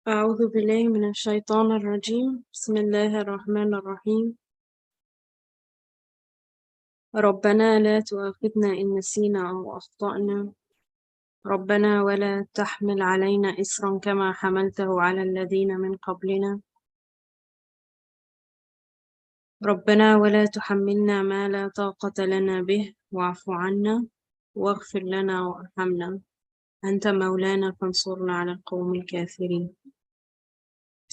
أعوذ بالله من الشيطان الرجيم. بسم الله الرحمن الرحيم. ربنا لا تؤاخذنا إن نسينا أو أخطأنا. ربنا ولا تحمل علينا إصرا كما حملته على الذين من قبلنا. ربنا ولا تحملنا ما لا طاقة لنا به واعف عنا واغفر لنا وارحمنا أنت مولانا فانصرنا على القوم الكافرين.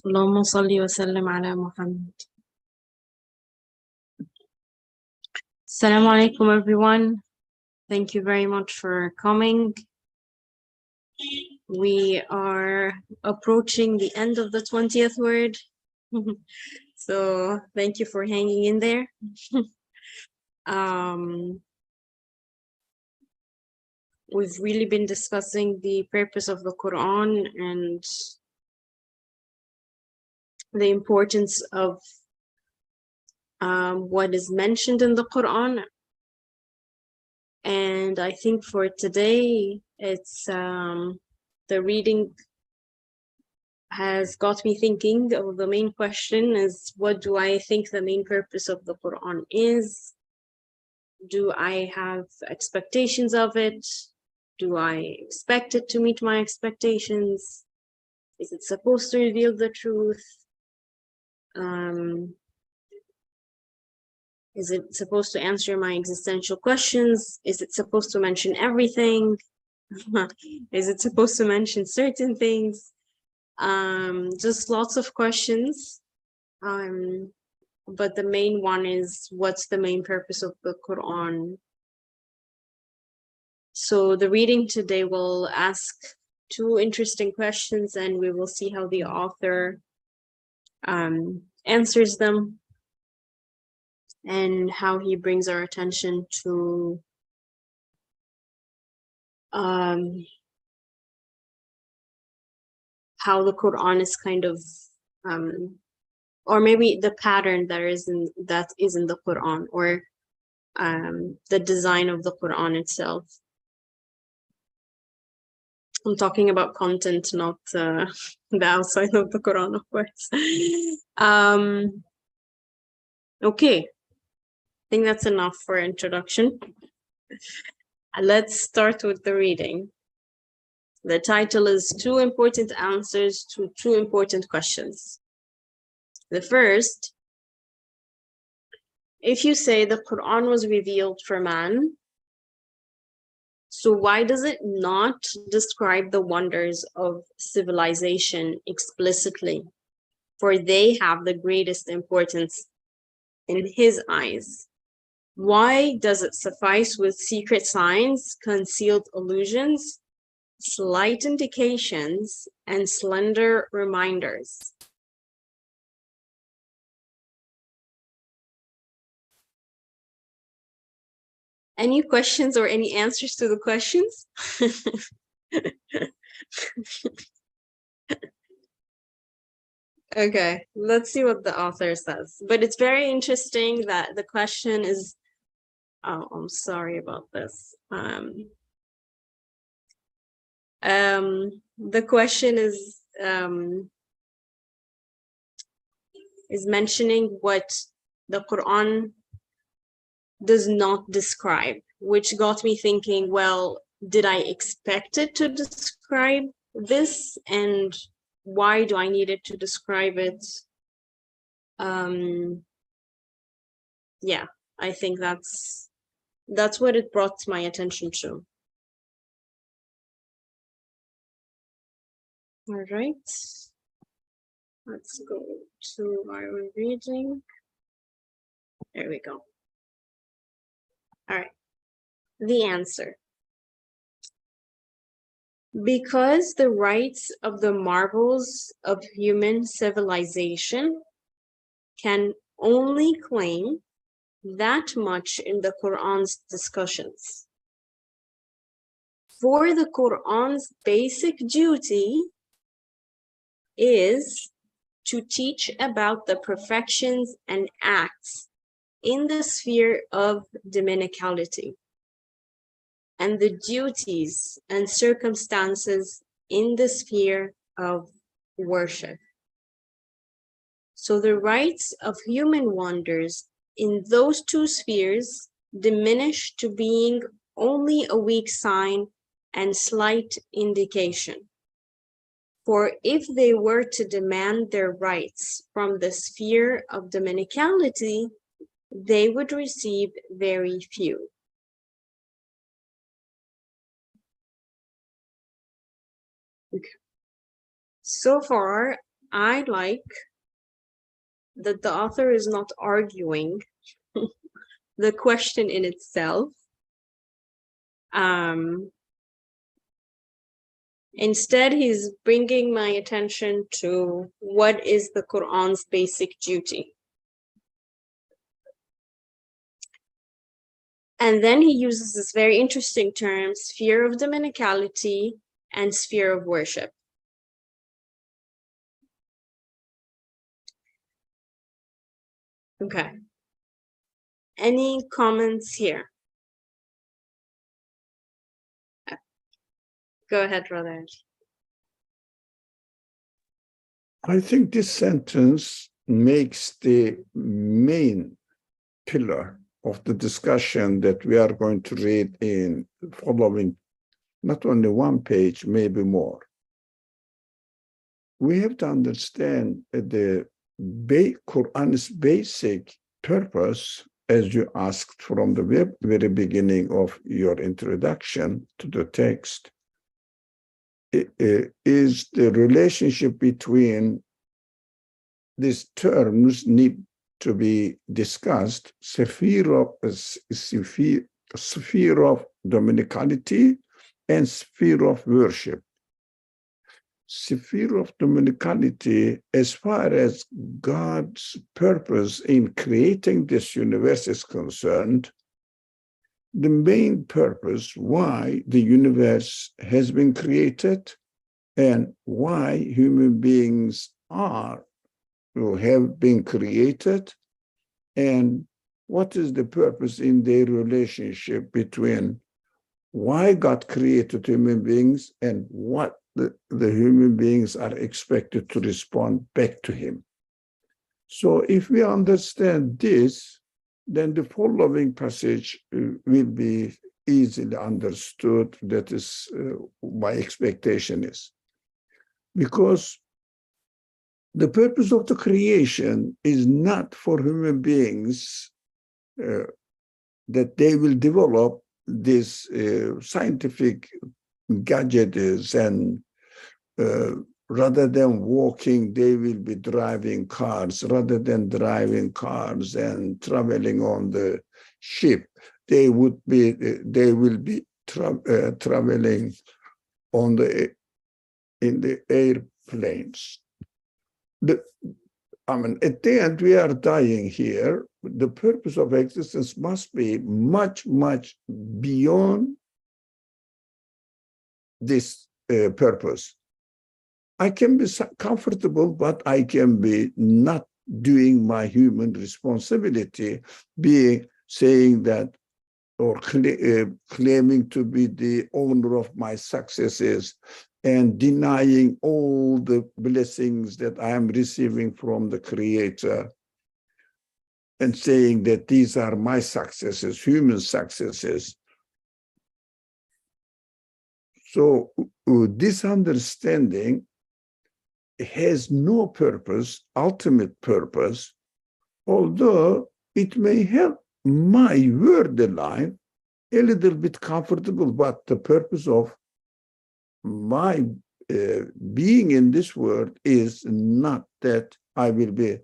اللهم صل وسلم على محمد. Assalamu alaikum everyone. Thank you very much for coming. We are approaching the end of the 20th word. So thank you for hanging in there. We've really been discussing the purpose of the Quran and the importance of what is mentioned in the Quran. And I think for today, it's the reading has got me thinking of the main question is, what do I think the main purpose of the Quran is? Do I have expectations of it? Do I expect it to meet my expectations? Is it supposed to reveal the truth? Is it supposed to answer my existential questions? Is it supposed to mention everything? Is it supposed to mention certain things? Just lots of questions. But the main one is, what's the main purpose of the Quran? So the reading today will ask two interesting questions, and we will see how the author answers them and how he brings our attention to how the Quran is kind of or maybe the pattern that is in the Quran, or the design of the Quran itself. I'm talking about content, not the outside of the Quran, of course. Okay, I think that's enough for introduction. Let's start with the reading. The title is Two Important Answers to Two Important Questions. The first, if you say the Quran was revealed for man, so why does it not describe the wonders of civilization explicitly? For they have the greatest importance in his eyes. Why does it suffice with secret signs, concealed allusions, slight indications, and slender reminders? Any questions or any answers to the questions? Okay, let's see what the author says. But it's very interesting that the question is, oh, I'm sorry about this. The question is mentioning what the Quran does not describe, which got me thinking, well, did I expect it to describe this, and why do I need it to describe it? Yeah, I think that's what it brought my attention to. All right, let's go to our reading. There we go. All right, the answer. Because the rights of the marvels of human civilization can only claim that much in the Quran's discussions. For the Quran's basic duty is to teach about the perfections and acts in the sphere of dominicality, and the duties and circumstances in the sphere of worship. So the rights of human wonders in those two spheres diminish to being only a weak sign and slight indication. For if they were to demand their rights from the sphere of dominicality, they would receive very few. Okay. So far, I like that the author is not arguing the question in itself. Instead, he's bringing my attention to what is the Quran's basic duty. And then he uses this very interesting term, sphere of dominicality and sphere of worship. Okay. Any comments here? Go ahead, Brother. I think this sentence makes the main pillar of the discussion that we are going to read in following not only one page, maybe more. We have to understand the Quran's basic purpose, as you asked from the very beginning of your introduction to the text, is the relationship between these terms need to be discussed, sphere of dominicality and sphere of worship. Sphere of dominicality, as far as God's purpose in creating this universe is concerned, the main purpose why the universe has been created and why human beings are or have been created, and what is the purpose in their relationship between why God created human beings and what the human beings are expected to respond back to him. So if we understand this, then the following passage will be easily understood. That is my expectation is. Because the purpose of the creation is not for human beings that they will develop this scientific gadgets and rather than walking, they will be driving cars. Rather than driving cars and traveling on the ship, they will be traveling on in the airplanes. At the end, we are dying here. The purpose of existence must be much, much beyond this purpose. I can be comfortable, but I can be not doing my human responsibility, saying that or claiming to be the owner of my successes and denying all the blessings that I am receiving from the Creator and saying that these are my successes, human successes. So this understanding has no purpose, ultimate purpose, although it may help my worldly life a little bit comfortable, but the purpose of my being in this world is not that I will be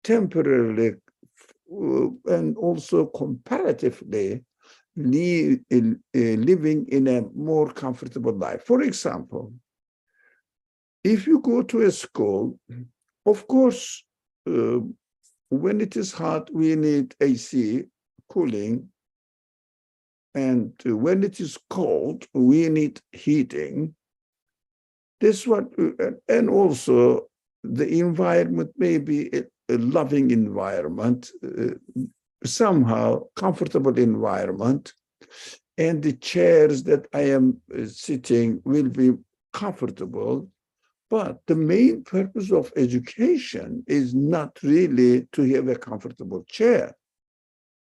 temporarily and also comparatively living in a more comfortable life. For example, if you go to a school, of course, when it is hot, we need AC, cooling. And when it is cold, we need heating. This what, and also the environment may be a loving environment, somehow comfortable environment. And the chairs that I am sitting will be comfortable. But the main purpose of education is not really to have a comfortable chair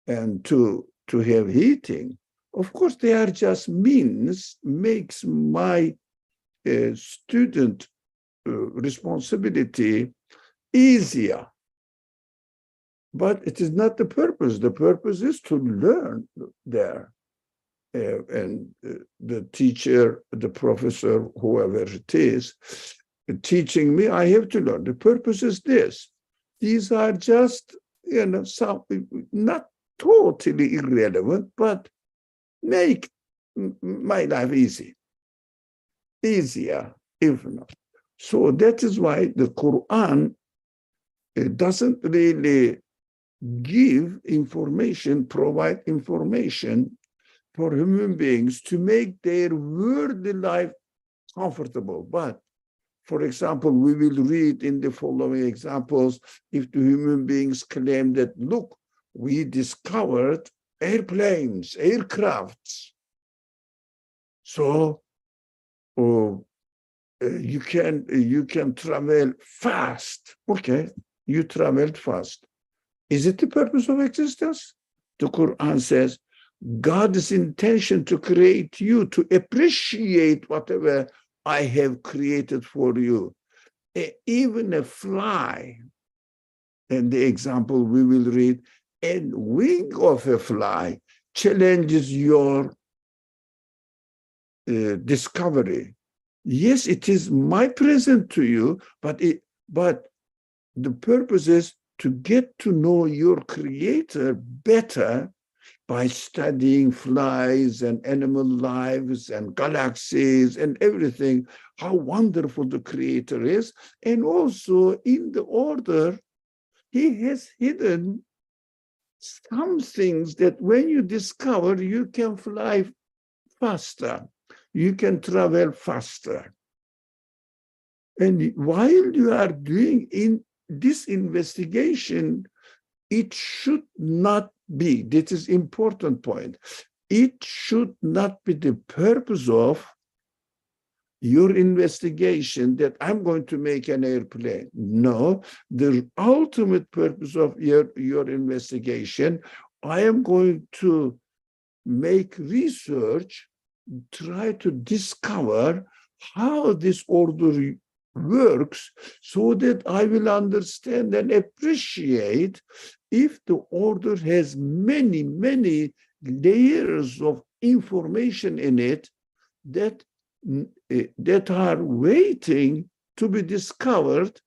and to have heating. Of course, they are just means, makes my student responsibility easier. But it is not the purpose. The purpose is to learn there. And the teacher, the professor, whoever it is, teaching me, I have to learn. The purpose is this. These are just, some not totally irrelevant, but make my life easier, if not. So that is why the Quran doesn't really give information, provide information for human beings to make their worldly life comfortable. But, for example, we will read in the following examples, if the human beings claim that, look, we discovered airplanes, aircrafts. So you can travel fast. Okay, you traveled fast. Is it the purpose of existence? The Quran says, God's intention to create you, to appreciate whatever I have created for you. Even a fly, and the example we will read, a wing of a fly challenges your discovery. Yes, it is my present to you, but the purpose is to get to know your creator better by studying flies and animal lives and galaxies and everything, how wonderful the creator is. And also in the order, he has hidden some things that when you discover, you can fly faster, you can travel faster. And while you are doing in this investigation, it should not be, this is important point, it should not be the purpose of your investigation that I'm going to make an airplane. No, the ultimate purpose of your investigation, I am going to make research, try to discover how this order works so that I will understand and appreciate if the order has many, many layers of information in it that are waiting to be discovered,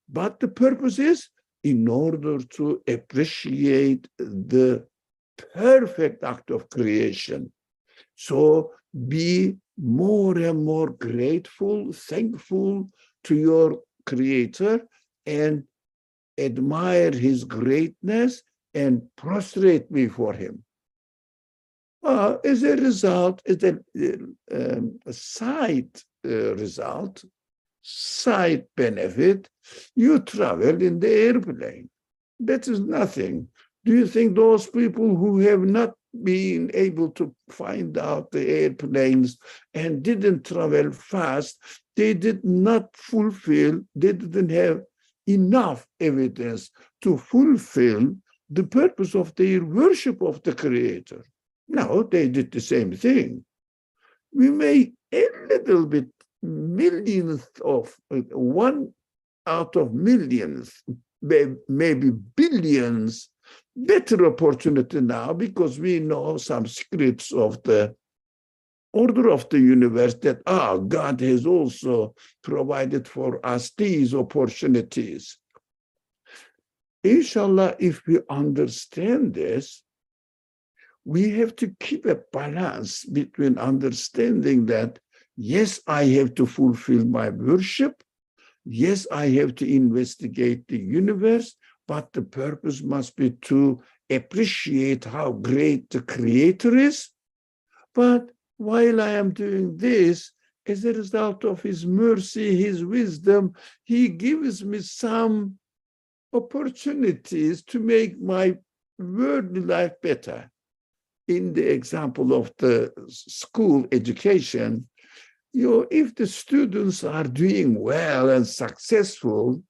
but the purpose is in order to appreciate the perfect act of creation. So be more and more grateful, thankful to your creator, and admire his greatness and prostrate before him. As a result, as a side result, side benefit, you travel in the airplane. That is nothing. Do you think those people who have not been able to find out the airplanes and didn't travel fast, they did not fulfill, they didn't have enough evidence to fulfill the purpose of their worship of the Creator? No, they did the same thing. We made a little bit, millionth of, one out of millions, maybe billions, better opportunity now because we know some secrets of the order of the universe that, God has also provided for us these opportunities. Inshallah, if we understand this, we have to keep a balance between understanding that, yes, I have to fulfill my worship. Yes, I have to investigate the universe, but the purpose must be to appreciate how great the Creator is. But while I am doing this, as a result of his mercy, his wisdom, he gives me some opportunities to make my worldly life better. In the example of the school education, if the students are doing well and successful,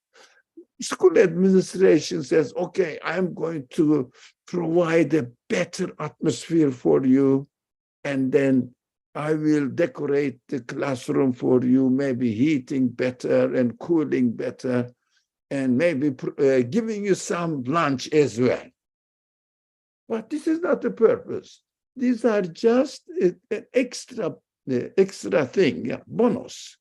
school administration says, okay, I'm going to provide a better atmosphere for you, and then I will decorate the classroom for you, maybe heating better and cooling better, and maybe giving you some lunch as well. But this is not the purpose. These are just an extra thing, yeah, bonus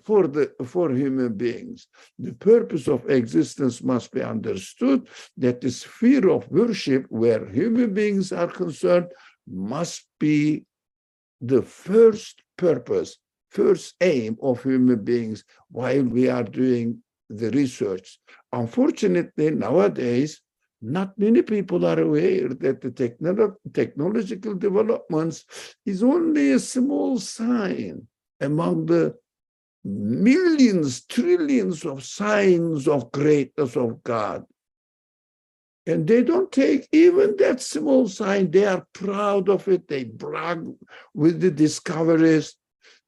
for human beings. The purpose of existence must be understood, that the sphere of worship where human beings are concerned must be the first purpose, first aim of human beings while we are doing the research. Unfortunately, nowadays, not many people are aware that the technological developments is only a small sign among the millions, trillions of signs of greatness of God. And they don't take even that small sign. They are proud of it. They brag with the discoveries,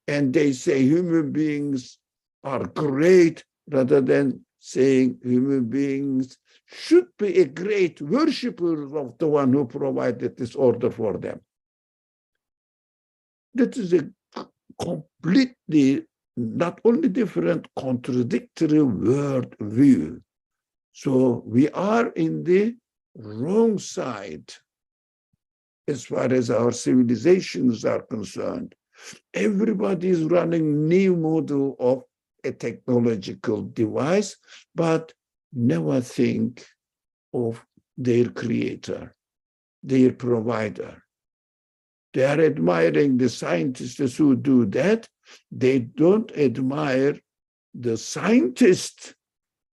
and they say human beings are great, rather than saying human beings should be a great worshipper of the one who provided this order for them. That is a completely not only different, contradictory world view. So we are in the wrong side as far as our civilizations are concerned. Everybody is running new model of a technological device, but never think of their creator, their provider. They are admiring the scientists who do that. They don't admire the scientists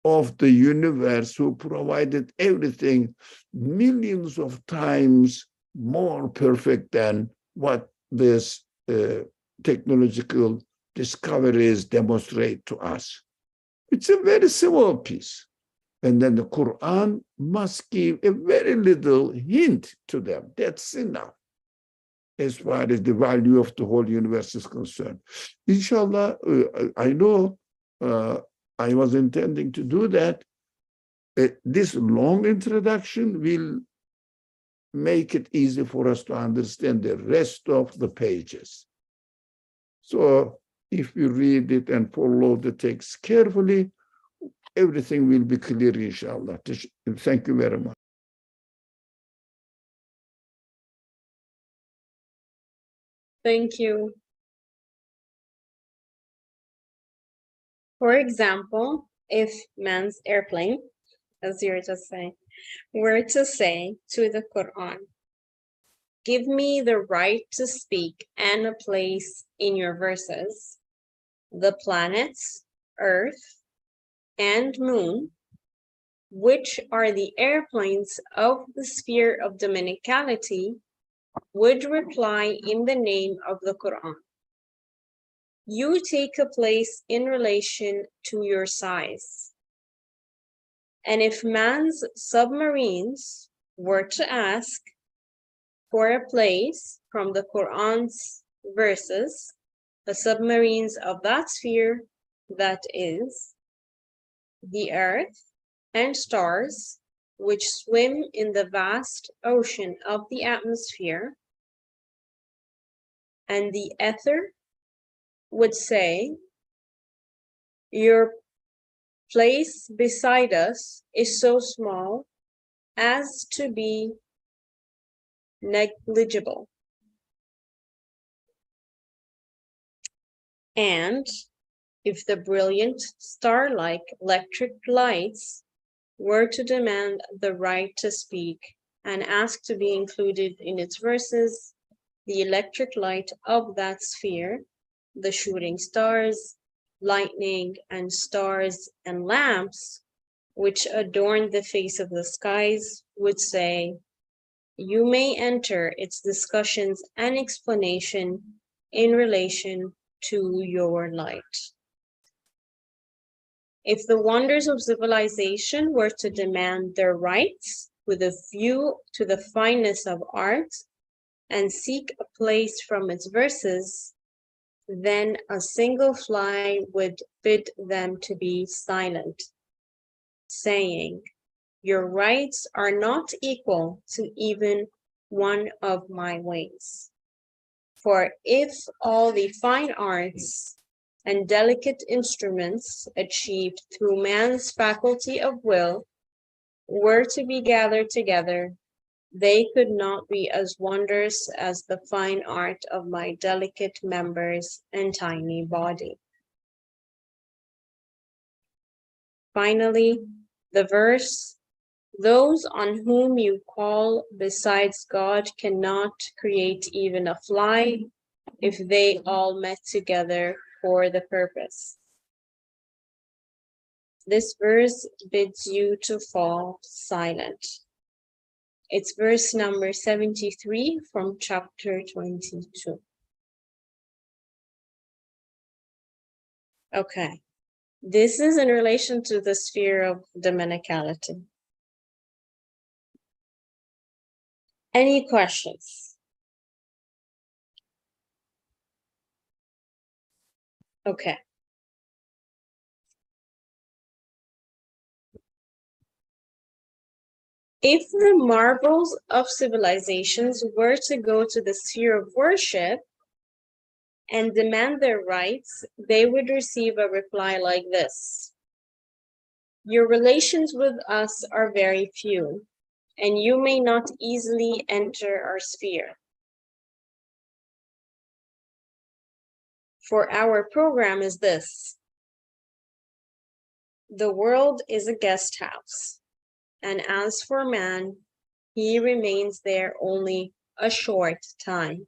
of the universe who provided everything millions of times more perfect than what this technological discoveries demonstrate to us. It's a very small piece. And then the Quran must give a very little hint to them. That's enough as far as the value of the whole universe is concerned. Inshallah, I know I was intending to do that. This long introduction will make it easy for us to understand the rest of the pages. So if you read it and follow the text carefully, everything will be clear, inshallah. Thank you very much. Thank you. For example, if man's airplane, as you were just saying, were to say to the Quran, give me the right to speak and a place in your verses, the planets, Earth, and Moon, which are the airplanes of the sphere of dominicality, would reply in the name of the Quran. You take a place in relation to your size. And if man's submarines were to ask for a place from the Quran's verses, the submarines of that sphere, that is, the earth and stars, which swim in the vast ocean of the atmosphere, and the ether, would say, your place beside us is so small as to be negligible. And if the brilliant star-like electric lights were to demand the right to speak and ask to be included in its verses, the electric light of that sphere, the shooting stars, lightning, and stars and lamps, which adorn the face of the skies, would say, you may enter its discussions and explanation in relation to your light. If the wonders of civilization were to demand their rights with a view to the fineness of art and seek a place from its verses, then a single fly would bid them to be silent, saying, "Your rights are not equal to even one of my wings." For if all the fine arts and delicate instruments achieved through man's faculty of will were to be gathered together, they could not be as wondrous as the fine art of my delicate members and tiny body. Finally, the verse, "Those on whom you call besides God cannot create even a fly if they all met together for the purpose." This verse bids you to fall silent. It's verse number 73 from chapter 22. Okay, this is in relation to the sphere of dominicality. Any questions? Okay. If the marvels of civilizations were to go to the sphere of worship and demand their rights, they would receive a reply like this: "Your relations with us are very few, and you may not easily enter our sphere. For our program is this: the world is a guest house, and as for man, he remains there only a short time.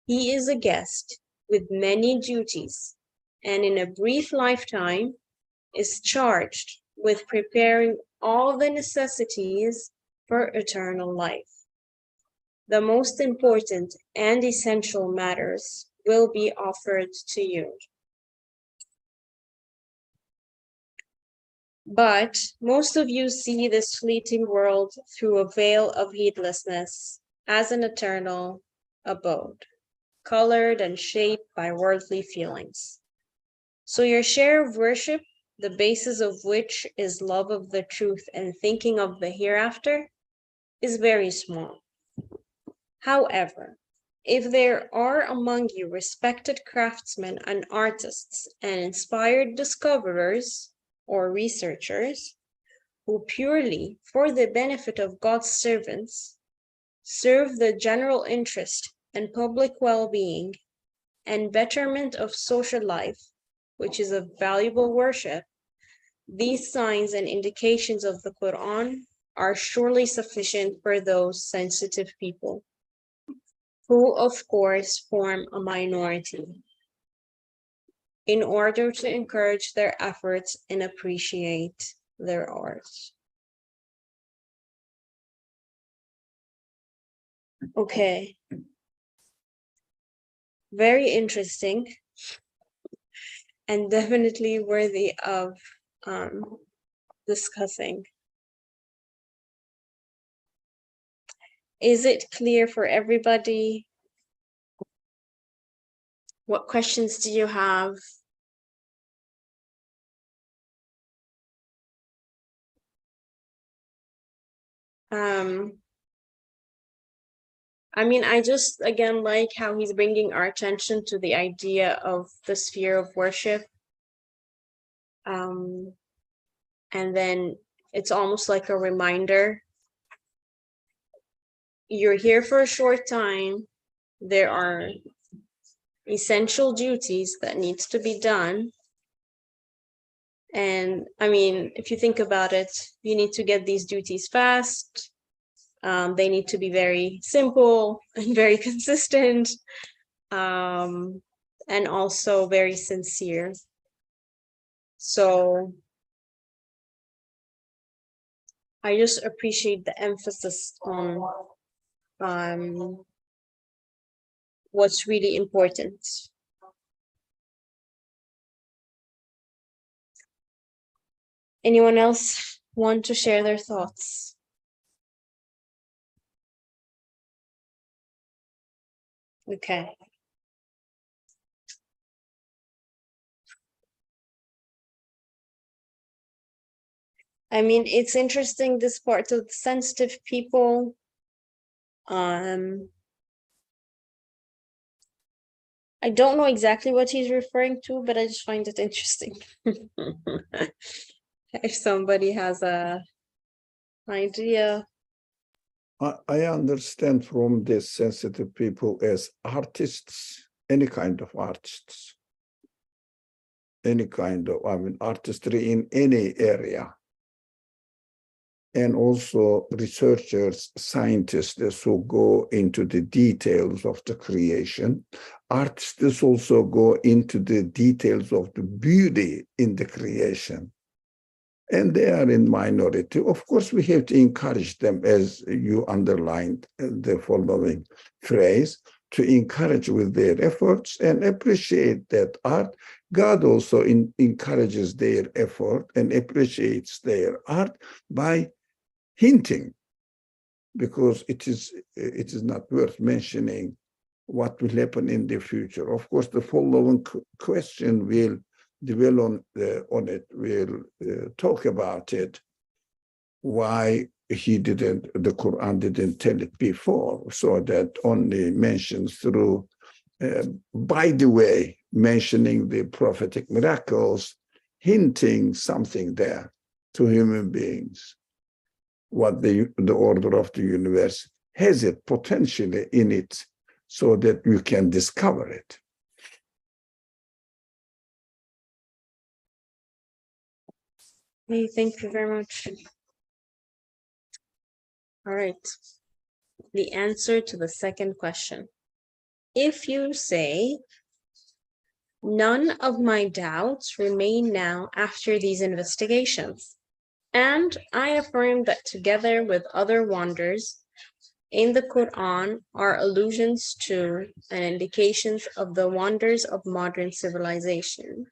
He is a guest with many duties, and in a brief lifetime is charged with preparing all the necessities for eternal life. The most important and essential matters will be offered to you. But most of you see this fleeting world through a veil of heedlessness as an eternal abode, colored and shaped by worldly feelings. So your share of worship, the basis of which is love of the truth and thinking of the hereafter, is very small. However, if there are among you respected craftsmen and artists and inspired discoverers or researchers who purely for the benefit of God's servants serve the general interest and public well-being and betterment of social life, which is a valuable worship, these signs and indications of the Quran are surely sufficient for those sensitive people, who of course form a minority, in order to encourage their efforts and appreciate their art. Okay. Very interesting and definitely worthy of discussing. Is it clear for everybody? What questions do you have? I mean, I just, again, like how he's bringing our attention to the idea of the sphere of worship. And then it's almost like a reminder. You're here for a short time. There are essential duties that needs to be done. And I mean, if you think about it, you need to get these duties fast. They need to be very simple and very consistent, and also very sincere. So I just appreciate the emphasis on what's really important. Anyone else want to share their thoughts? Okay. I mean, it's interesting, this part of the sensitive people. I don't know exactly what he's referring to, but I just find it interesting. If somebody has a idea. I understand from these sensitive people as artists, any kind of artists, any kind of, I mean, artistry in any area. And also researchers, scientists who go into the details of the creation. Artists also go into the details of the beauty in the creation. And they are in minority. Of course, we have to encourage them, as you underlined the following phrase, to encourage with their efforts and appreciate that art. God also encourages their effort and appreciates their art by hinting, because it is not worth mentioning what will happen in the future. Of course, the following question will dwell on it, will talk about it, why the Quran didn't tell it before, so that only mentions through, by the way, mentioning the prophetic miracles, hinting something there to human beings, what the order of the universe has it potentially in it, so that you can discover it. Hey, thank you very much. All right. The answer to the second question. If you say, none of my doubts remain now after these investigations, and I affirm that together with other wonders in the Quran are allusions to and indications of the wonders of modern civilization,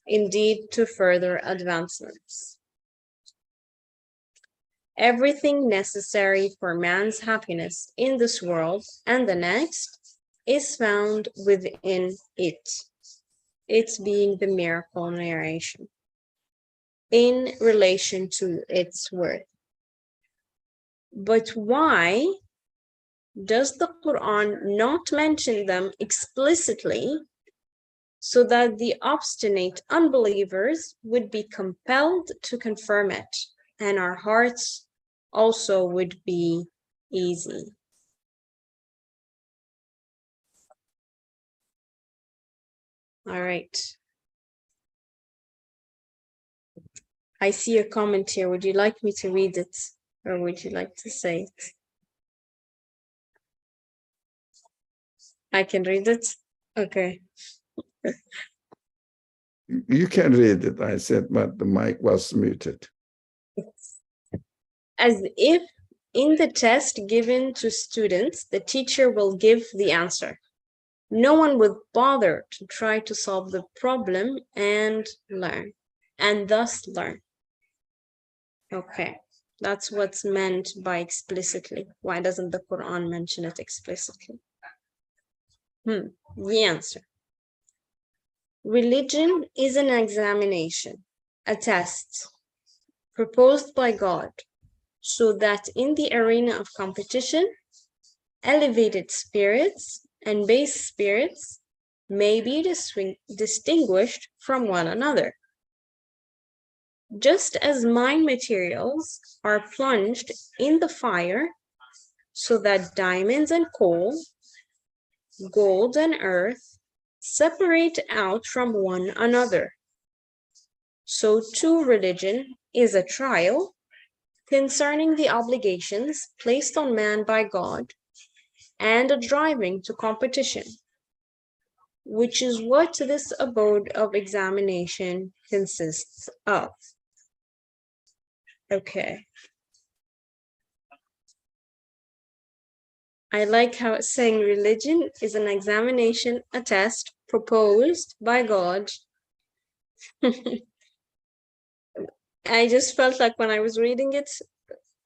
indeed to further advancements. Everything necessary for man's happiness in this world and the next is found within it being the miracle narration, in relation to its worth. But why does the Quran not mention them explicitly, so that the obstinate unbelievers would be compelled to confirm it, and our hearts also would be easy? All right. I see a comment here. Would you like me to read it, or would you like to say it? I can read it? Okay. You can read it, I said, but the mic was muted. As if in the test given to students, the teacher will give the answer. No one would bother to try to solve the problem and thus learn. Okay, that's what's meant by explicitly. Why doesn't the Quran mention it explicitly? The answer. Religion is an examination, a test, proposed by God, so that in the arena of competition, elevated spirits and base spirits may be distinguished from one another. Just as mine materials are plunged in the fire, so that diamonds and coal, gold and earth separate out from one another, so too religion is a trial concerning the obligations placed on man by God, and a driving to competition, which is what this abode of examination consists of. Okay. I like how it's saying religion is an examination, a test proposed by God. I just felt like when I was reading it,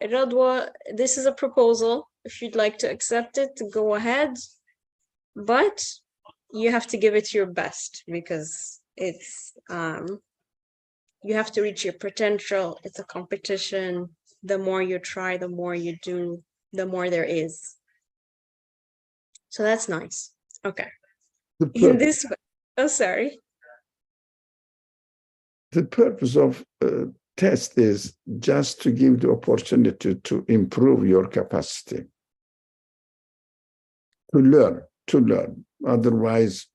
Radwa, this is a proposal. If you'd like to accept it, go ahead. But you have to give it your best, because it's you have to reach your potential. It's a competition. The more you try, the more you do, the more there is. So that's nice. Okay. In this way, oh, sorry. The purpose of test is just to give the opportunity to improve your capacity, to learn. Otherwise,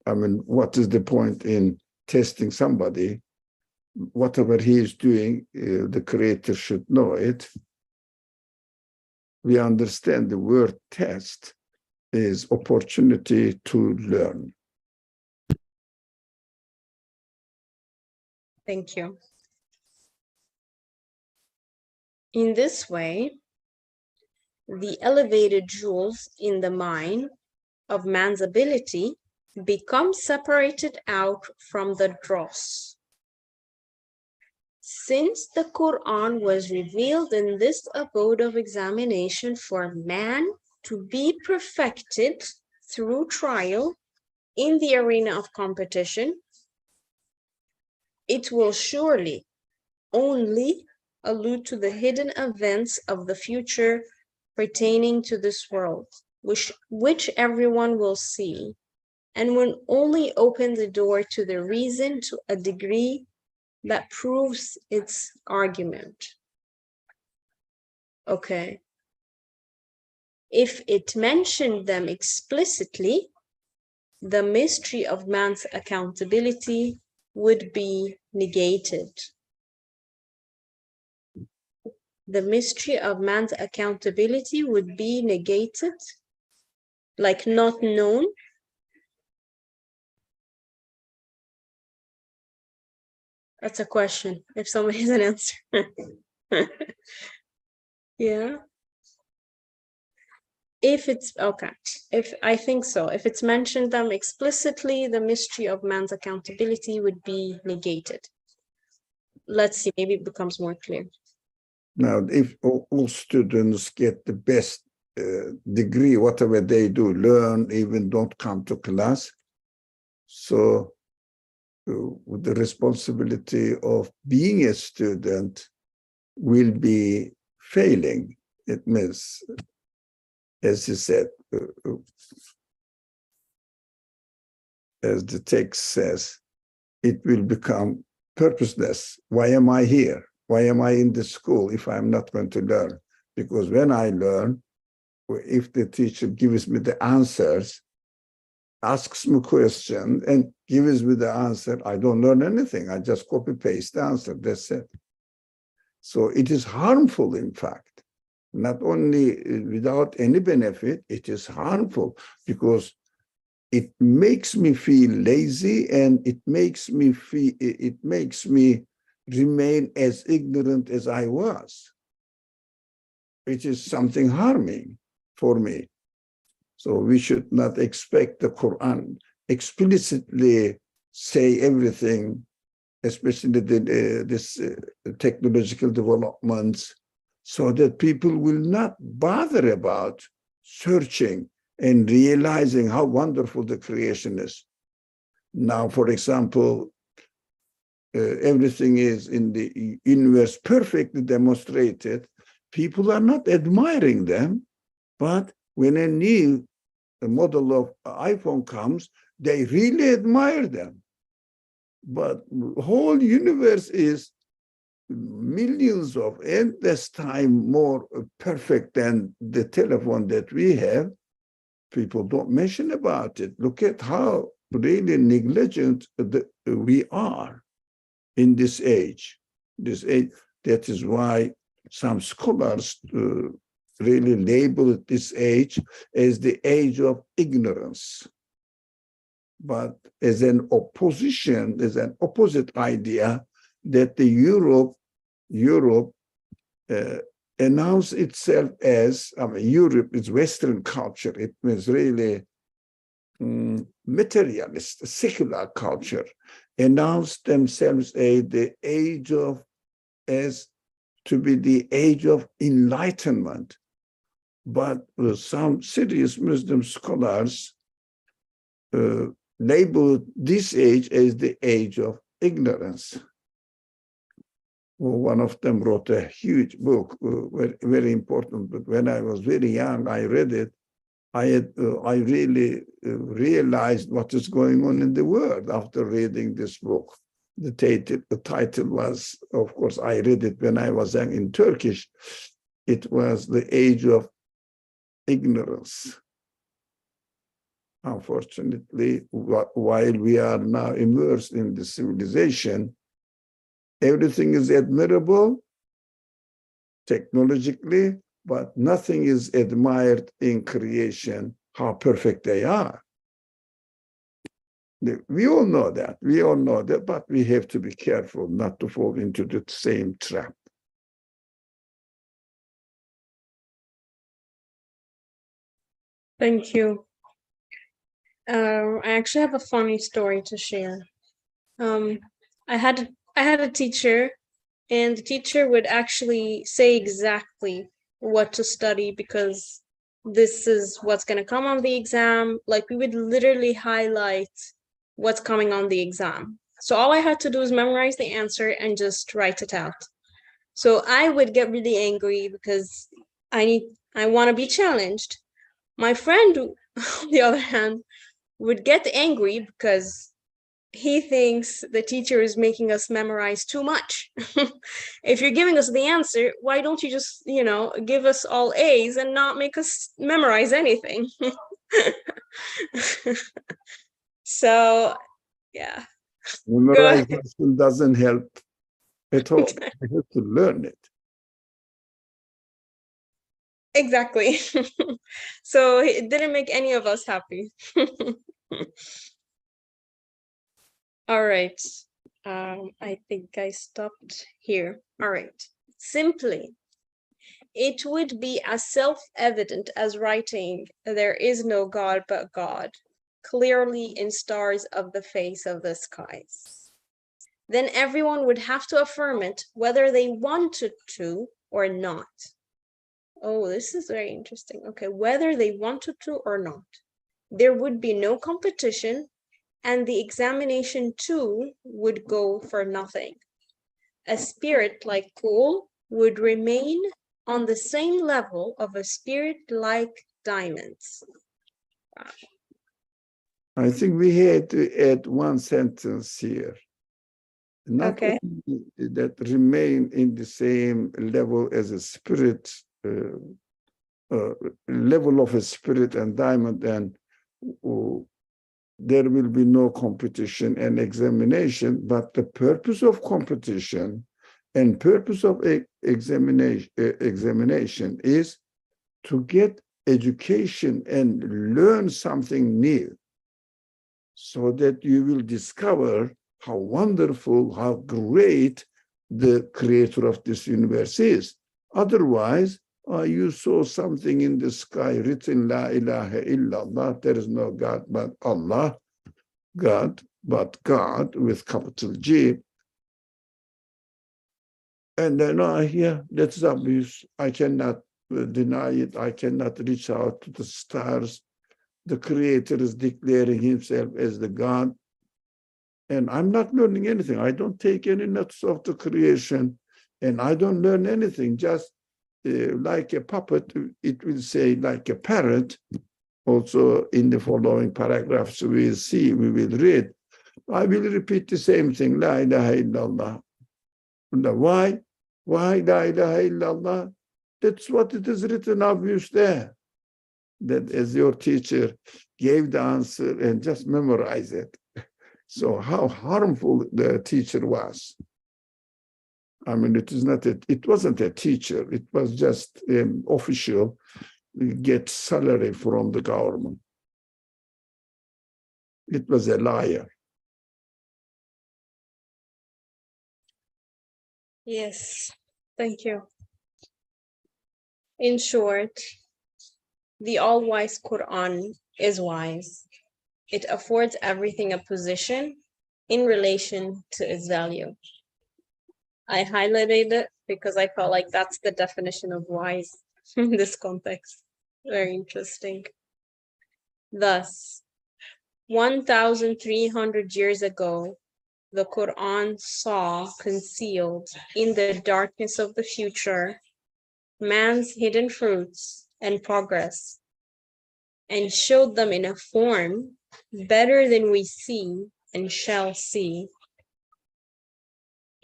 I mean, what is the point in testing somebody? Whatever he is doing, the creator should know it. We understand the word test is opportunity to learn. Thank you. In this way, the elevated jewels in the mine of man's ability become separated out from the dross. Since the Quran was revealed in this abode of examination for man to be perfected through trial in the arena of competition, it will surely only allude to the hidden events of the future pertaining to this world, which everyone will see, and will only open the door to the reason to a degree that proves its argument. Okay. If it mentioned them explicitly, the mystery of man's accountability would be negated. The mystery of man's accountability would be negated, like not known. That's a question, if somebody has an answer. Yeah. If it's, okay, if I think so, if it's mentioned them explicitly, the mystery of man's accountability would be negated. Let's see, maybe it becomes more clear. Now, if all students get the best degree, whatever they do, learn, even don't come to class, so the responsibility of being a student will be failing. It means, as you said, as the text says, it will become purposeless. Why am I here? Why am I in the school if I'm not going to learn? Because when I learn, if the teacher gives me the answers, asks me a question and gives me the answer, I don't learn anything. I just copy paste the answer. That's it. So it is harmful, in fact. Not only without any benefit, it is harmful because it makes me feel lazy and it makes me remain as ignorant as I was, which is something harming for me. So we should not expect the Quran explicitly say everything, especially this technological developments, so that people will not bother about searching and realizing how wonderful the creation is. Now, for example, everything is in the universe perfectly demonstrated. People are not admiring them, but when a new model of iPhone comes, they really admire them. But the whole universe is millions of endless time more perfect than the telephone that we have. People don't mention about it. Look at how really negligent we are in this age. That is why some scholars really label this age as the age of ignorance. But as an opposition, as an opposite idea, that the Europe announced itself as, I mean, Europe is Western culture. It means really materialist, secular culture, announced themselves the age of, as to be the age of enlightenment. But some serious Muslim scholars labeled this age as the age of ignorance. One of them wrote a huge book, very, very important. But when I was very young, I read it. I really realized what is going on in the world after reading this book. The title was, of course, I read it when I was young in Turkish. It was The Age of Ignorance. Unfortunately, while we are now immersed in the civilization, everything is admirable technologically, but nothing is admired in creation, how perfect they are. We all know that. We all know that, but we have to be careful not to fall into the same trap. Thank you. I actually have a funny story to share. I had a teacher, and the teacher would actually say exactly what to study because this is what's going to come on the exam. Like, we would literally highlight what's coming on the exam. So all I had to do is memorize the answer and just write it out. So I would get really angry because I want to be challenged. My friend, on the other hand, would get angry because he thinks the teacher is making us memorize too much. If you're giving us the answer, why don't you just, give us all A's and not make us memorize anything? So, yeah. Memorization doesn't help at all. You have to learn it. Exactly. So it didn't make any of us happy. All right. I think I stopped here. All right. Simply, it would be as self-evident as writing, "There is no God but God," clearly in stars of the face of the skies. Then everyone would have to affirm it, whether they wanted to or not. Oh, this is very interesting. Okay, whether they wanted to or not. There would be no competition, and the examination too would go for nothing. A spirit like coal would remain on the same level of a spirit like diamonds. Wow. I think we had to add one sentence here. Not Okay. only that remain in the same level as a spirit, level of a spirit and diamond, and there will be no competition and examination, but the purpose of competition and purpose of examination is to get education and learn something new so that you will discover how wonderful, how great the creator of this universe is. Otherwise, you saw something in the sky written, La ilaha illallah, there is no God but Allah, God but God with capital G. And then, yeah, that's obvious. I cannot deny it. I cannot reach out to the stars. The creator is declaring himself as the God. And I'm not learning anything. I don't take any notes of the creation, and I don't learn anything. Just like a puppet, it will say like a parrot. Also, in the following paragraphs, we will read. I will repeat the same thing. La ilaha illallah. Why? Why la ilaha illallah? That's what it is written obvious there. That as your teacher gave the answer and just memorize it. So how harmful the teacher was. I mean, it wasn't a teacher. It was just an official get salary from the government. It was a liar. Yes, thank you. In short, the all-wise Quran is wise. It affords everything a position in relation to its value. I highlighted it because I felt like that's the definition of wise in this context. Very interesting. Thus, 1,300 years ago, the Quran saw concealed in the darkness of the future man's hidden fruits and progress, and showed them in a form better than we see and shall see.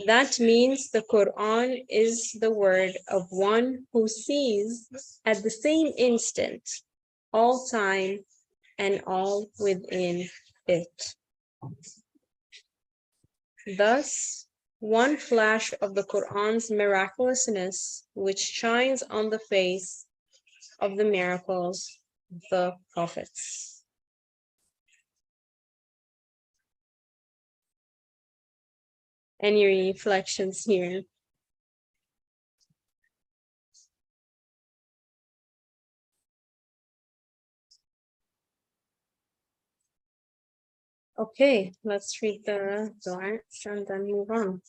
That means the Quran is the word of one who sees at the same instant all time and all within it. Thus, one flash of the Quran's miraculousness, which shines on the face of the miracles of the prophets. Any reflections here? Okay, let's read the dua and then move on.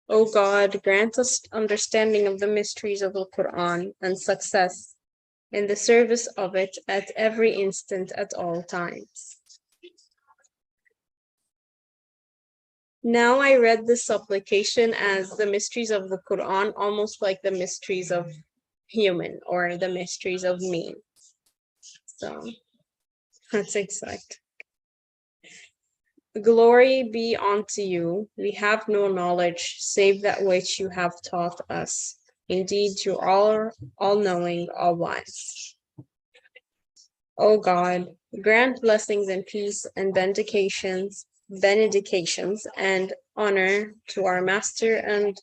O God, grant us understanding of the mysteries of the Quran and success in the service of it at every instant at all times. Now I read this supplication as the mysteries of the Quran, almost like the mysteries of human or the mysteries of me. So that's exact. Glory be unto you. We have no knowledge save that which you have taught us. Indeed, you are all-knowing, all-wise. O God, grant blessings and peace and benedications and honor to our Master and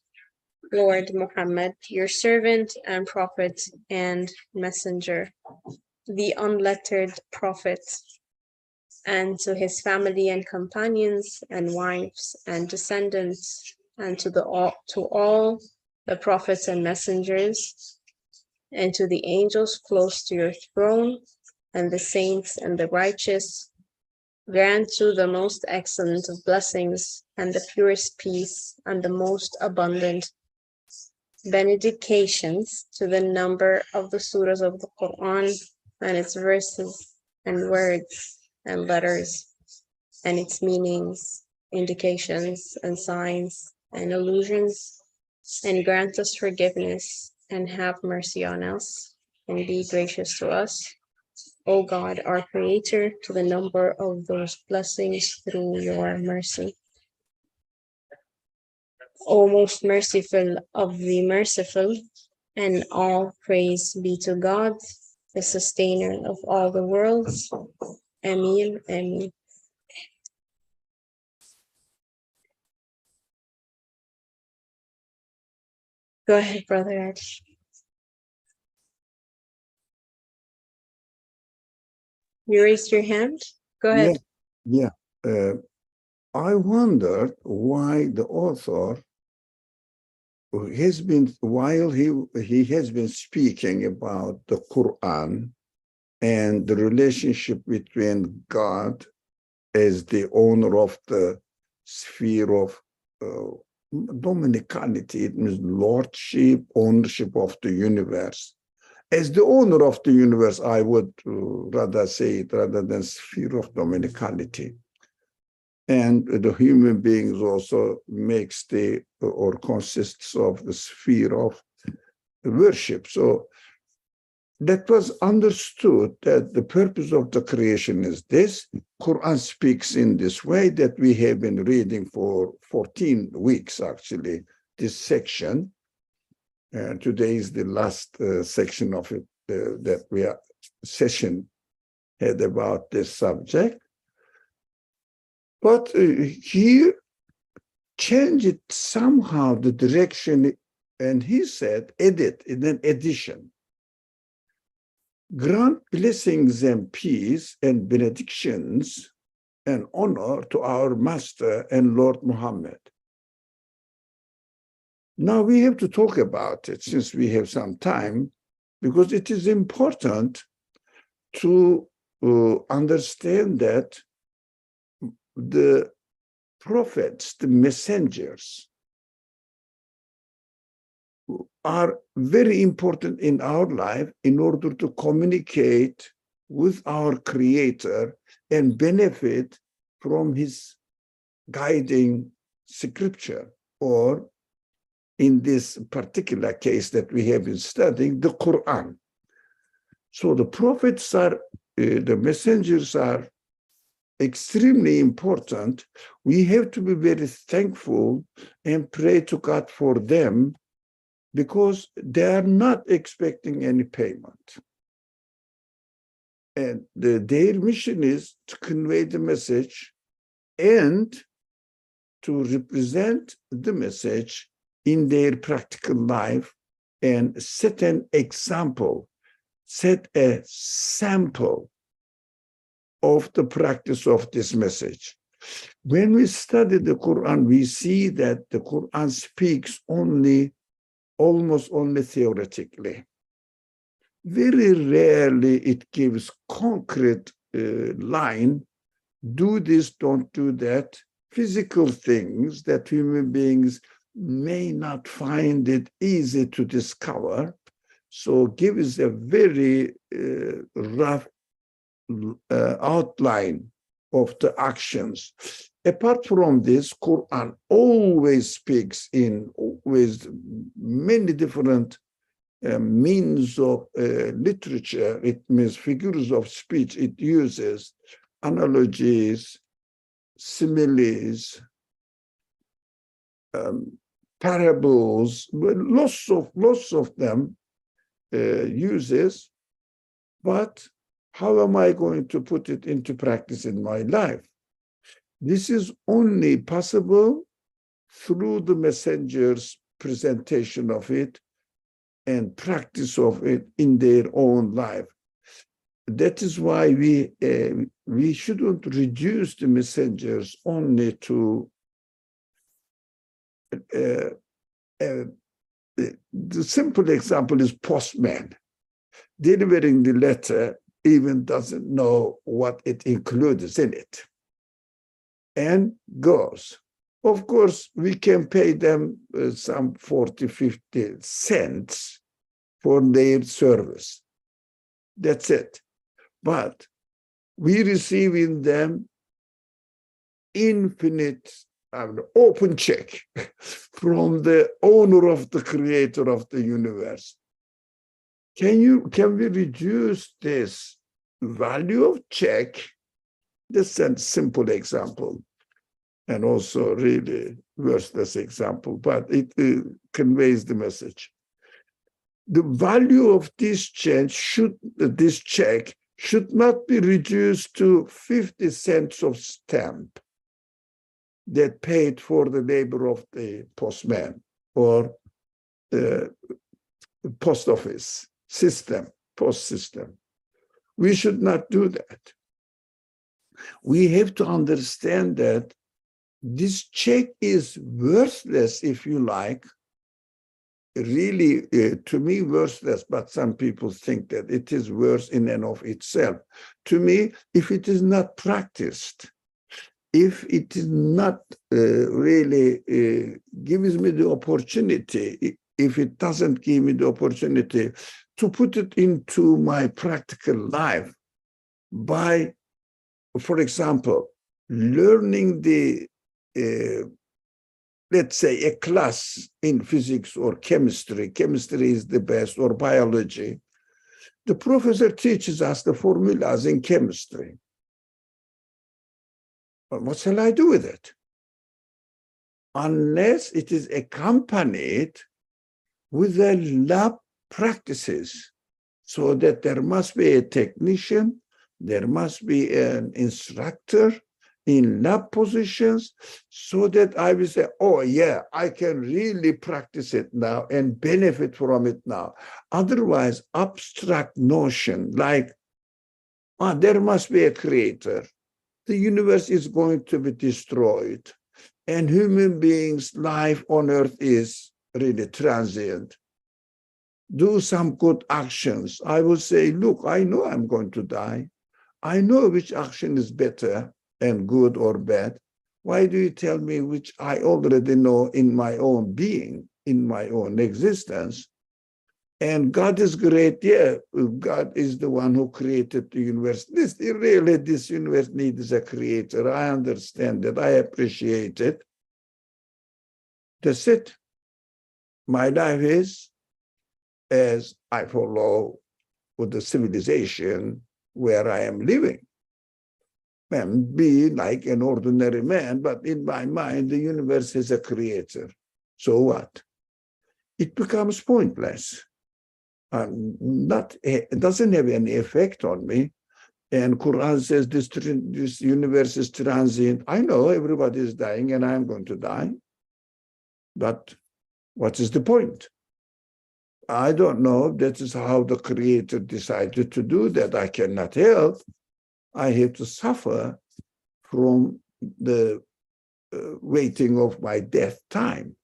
Lord Muhammad, your servant and prophet and messenger, the unlettered prophet, and to his family and companions and wives and descendants, and to all the prophets and messengers, and to the angels close to your throne, and the saints and the righteous. Grant to the most excellent of blessings and the purest peace and the most abundant benedications to the number of the surahs of the Quran and its verses and words and letters and its meanings, indications and signs and allusions, and grant us forgiveness and have mercy on us and be gracious to us, O God, our Creator, to the number of those blessings through your mercy. O most merciful of the merciful, and all praise be to God, the sustainer of all the worlds. Ameen, Ameen. Go ahead, Brother Ed. You raised your hand? Go ahead. Yeah. I wondered why the author has been, while he has been speaking about the Quran and the relationship between God as the owner of the sphere of dominicality, it means lordship, ownership of the universe. As the owner of the universe, I would rather say it rather than sphere of dominicality. And the human beings also makes the, or consists of the sphere of worship. So that was understood that the purpose of the creation is this. Quran speaks in this way that we have been reading for 14 weeks, actually, this section. Today is the last section of it that we are session had about this subject. But he changed it somehow, the direction, and he said, edit, in an addition. Grant blessings and peace and benedictions and honor to our Master and Lord Muhammad. Now we have to talk about it since we have some time, because it is important to understand that the prophets, the messengers, are very important in our life in order to communicate with our Creator and benefit from his guiding scripture, or in this particular case that we have been studying, the Quran. So the prophets are, the messengers are extremely important. We have to be very thankful and pray to God for them, because they are not expecting any payment. And their mission is to convey the message and to represent the message in their practical life and set an example, set a sample of the practice of this message. When we study the Quran, we see that the Quran speaks almost only theoretically. Very rarely it gives concrete line, do this, don't do that, physical things that human beings may not find it easy to discover. So gives a very rough outline of the actions. Apart from this, Quran always speaks with many different means of literature. It means figures of speech. It uses analogies, similes, parables, lots of them uses. But how am I going to put it into practice in my life? This is only possible through the messenger's presentation of it and practice of it in their own life. That is why we shouldn't reduce the messengers only to the simple example is postman. Delivering the letter even doesn't know what it includes in it and goes. Of course, we can pay them some 40, 50 cents for their service. That's it. But we receive in them infinite open check from the owner of the creator of the universe. Can we reduce this value of check? This is a simple example, and also really worthless example, but it conveys the message. The value of this check should not be reduced to 50 cents of stamp that paid for the labor of the postman or post office system, post system. We should not do that. We have to understand that this check is worthless, if you like, really, to me, worthless, but some people think that it is worth in and of itself. To me, if it is not practiced, if it is not really gives me the opportunity, if it doesn't give me the opportunity to put it into my practical life by, for example, learning the, let's say, a class in physics or chemistry. Chemistry is the best, or biology. The professor teaches us the formulas in chemistry. But what shall I do with it? Unless it is accompanied with the lab practices, so that there must be a technician, there must be an instructor in lab positions, so that I will say, oh yeah, I can really practice it now and benefit from it now. Otherwise, abstract notion like, there must be a creator, the universe is going to be destroyed, and human beings' life on earth is really transient. Do some good actions. I will say, look, I know I'm going to die. I know which action is better and good or bad. Why do you tell me which I already know in my own being, in my own existence? And God is great. Yeah, God is the one who created the universe. This universe needs a creator. I understand that. I appreciate it. That's it. My life is as I follow with the civilization where I am living. And be like an ordinary man, but in my mind, the universe is a creator. So what? It becomes pointless. It doesn't have any effect on me. And Quran says this universe is transient. I know everybody is dying and I'm going to die. But what is the point? I don't know. That is how the Creator decided to do that. I cannot help. I have to suffer from the waiting of my death time.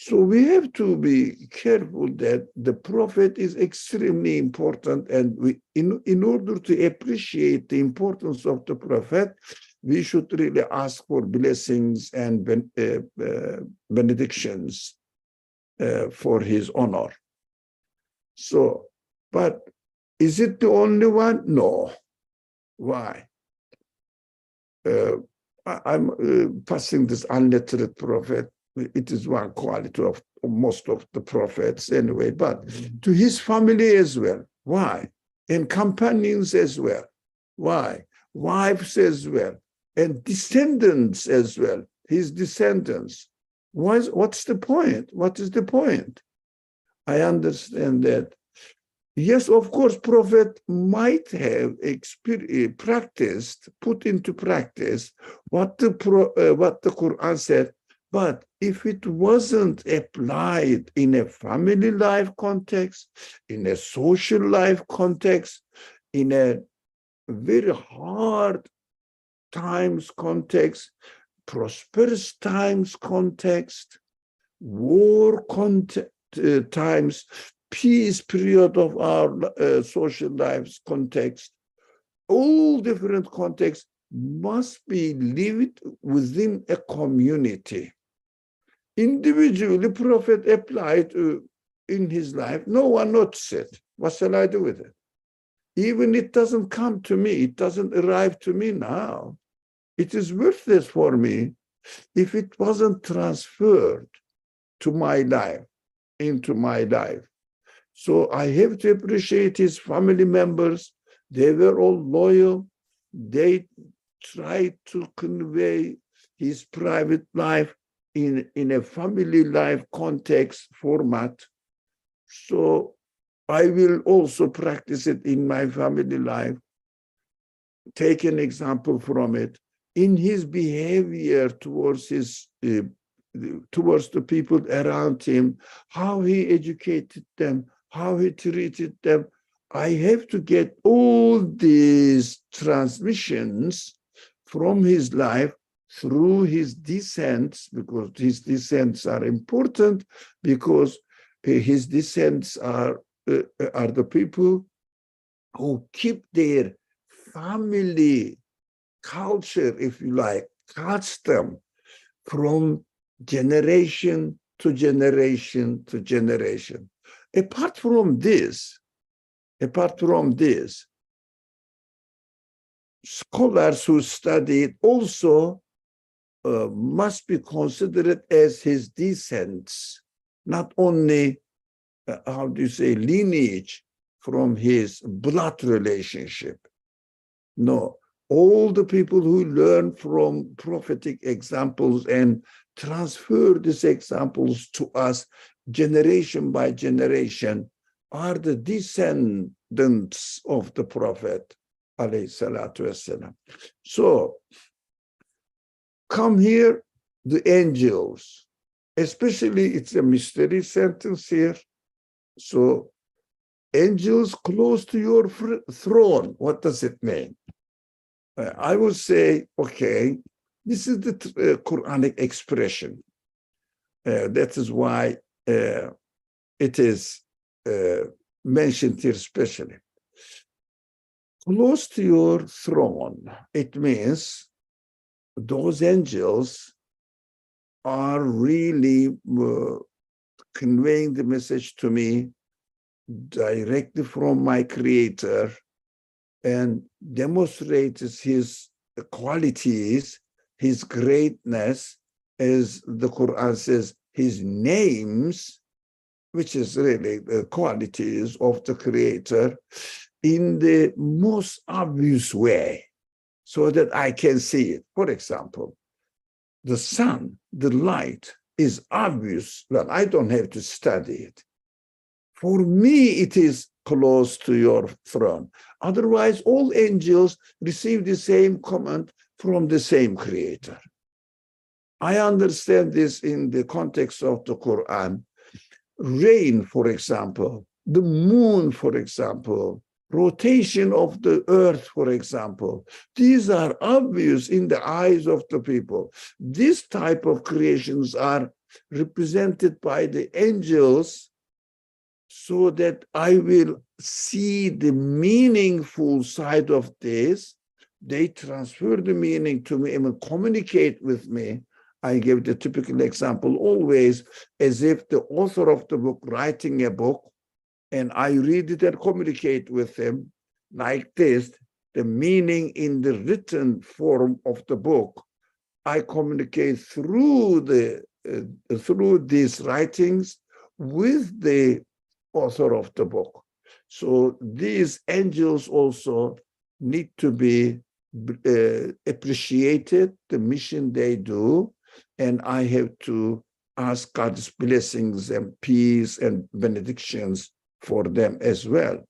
So we have to be careful that the prophet is extremely important, and in order to appreciate the importance of the prophet, we should really ask for blessings and benedictions for his honor. So, but is it the only one? No. Why? I'm passing this unlettered prophet. It is one quality of most of the prophets anyway, but to his family as well. Why? And companions as well. Why? Wives as well. And descendants as well. His descendants. What's the point? What is the point? I understand that. Yes, of course, prophet might have put into practice what the Quran said, but if it wasn't applied in a family life context, in a social life context, in a very hard times context, prosperous times context, war times, peace period of our social lives context, all different contexts must be lived within a community. Individually, prophet applied in his life, no one noticed it. What shall I do with it? Even it doesn't come to me, it doesn't arrive to me now. It is worthless for me if it wasn't transferred to my life, into my life. So I have to appreciate his family members. They were all loyal. They tried to convey his private life in a family life context format. So I will also practice it in my family life. Take an example from it. In his behavior towards towards the people around him, how he educated them, how he treated them. I have to get all these transmissions from his life through his descents, because his descents are important, because his descents are the people who keep their family culture, if you like, custom from generation to generation to generation. Apart from this, scholars who study it also must be considered as his descendants, not only, how do you say, lineage from his blood relationship. No, all the people who learn from prophetic examples and transfer these examples to us generation by generation are the descendants of the prophet, alayhi salatu wassalam. So, come here, the angels, especially it's a mystery sentence here. So, angels close to your throne, what does it mean? I would say, okay, this is the Quranic expression. That is why it is mentioned here specially. Close to your throne, it means those angels are really conveying the message to me directly from my Creator and demonstrates his qualities, his greatness, as the Quran says, his names, which is really the qualities of the Creator, in the most obvious way, so that I can see it. For example, the sun, the light is obvious. Well, I don't have to study it. For me, it is close to your throne. Otherwise, all angels receive the same command from the same Creator. I understand this in the context of the Quran. Rain, for example, the moon, for example, rotation of the earth, for example. These are obvious in the eyes of the people. This type of creations are represented by the angels so that I will see the meaningful side of this. They transfer the meaning to me and communicate with me. I give the typical example always as if the author of the book writing a book, and I read it and communicate with him like this, the meaning in the written form of the book. I communicate through these writings with the author of the book. So these angels also need to be appreciated, the mission they do, and I have to ask God's blessings and peace and benedictions for them as well.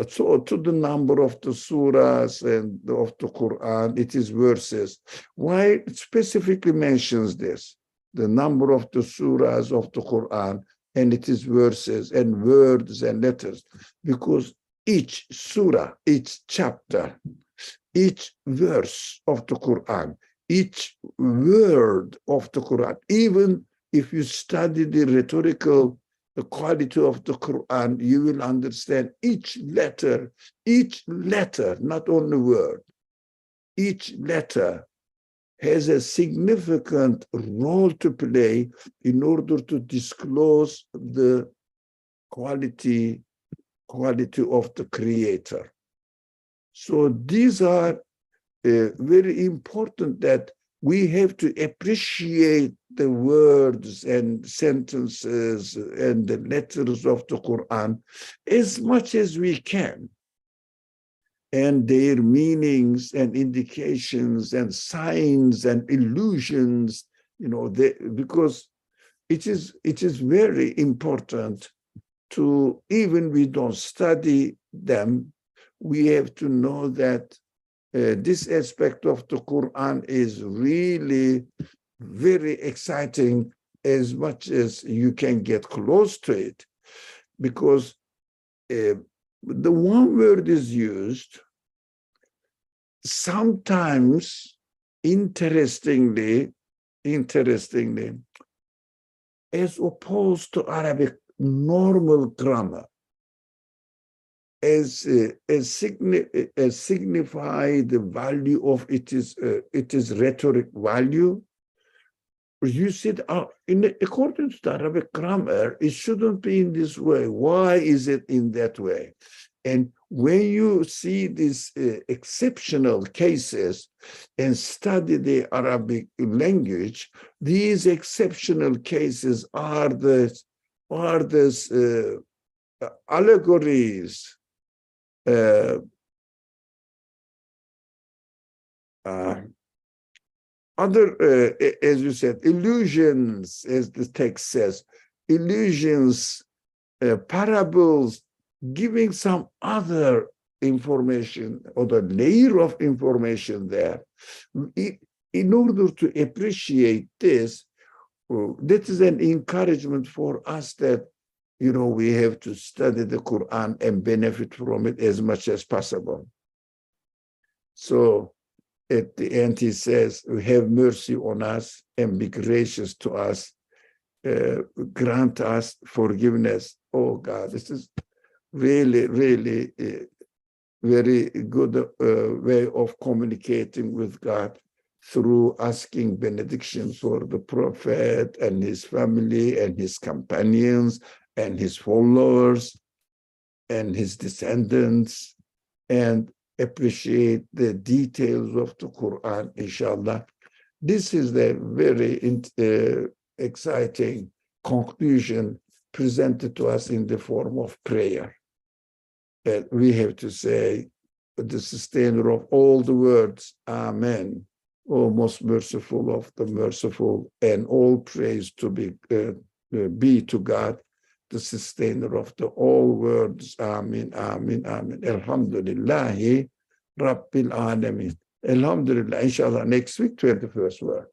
So to the number of the surahs and of the Quran, it is verses. Why it specifically mentions this, the number of the surahs of the Quran, and it is verses and words and letters, because each surah, each chapter, each verse of the Quran, each word of the Quran, even if you study the rhetorical quality of the Quran, you will understand each letter, not only word, each letter has a significant role to play in order to disclose the quality of the Creator. So these are very important, that we have to appreciate the words and sentences and the letters of the Quran as much as we can, and their meanings and indications and signs and illusions, because it is very important to, even we don't study them, we have to know that this aspect of the Quran is really very exciting as much as you can get close to it, because the one word is used sometimes, interestingly, as opposed to Arabic normal grammar, as signify the value of its rhetoric value. You said, according to the Arabic grammar, it shouldn't be in this way. Why is it in that way? And when you see these exceptional cases and study the Arabic language, these exceptional cases are these allegories, other, as you said, illusions, as the text says, illusions, parables, giving some other information or the layer of information there. In order to appreciate this, that is an encouragement for us that, we have to study the Quran and benefit from it as much as possible. So at the end, he says, have mercy on us and be gracious to us. Grant us forgiveness. Oh God, this is really, really a very good way of communicating with God. through asking benediction for the Prophet and his family and his companions and his followers and his descendants, and appreciate the details of the Quran, inshallah. This is the very exciting conclusion presented to us in the form of prayer. And we have to say, the sustainer of all the words, Amen, O most merciful of the merciful, and all praise to be to God, the sustainer of the all words. Amen, Amen, Amen. Alhamdulillahi Rabbil Alameen. Alhamdulillah, inshallah, next week, 21st word.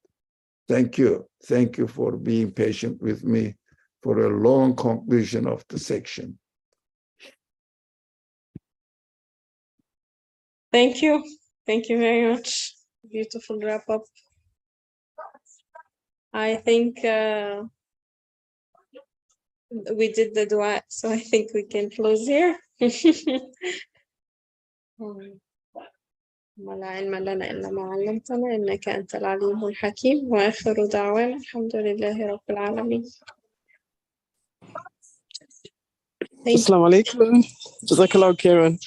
Thank you. Thank you for being patient with me for a long conclusion of the section. Thank you. Thank you very much. Beautiful wrap up. I think we did the dua, so I think we can close here. ولا علم لنا إلا ما علمتنا إنك أنت العليم الحكيم وآخر دعوانا الحمد لله رب العالمين. Assalamu alaikum. Jazakallah khairan.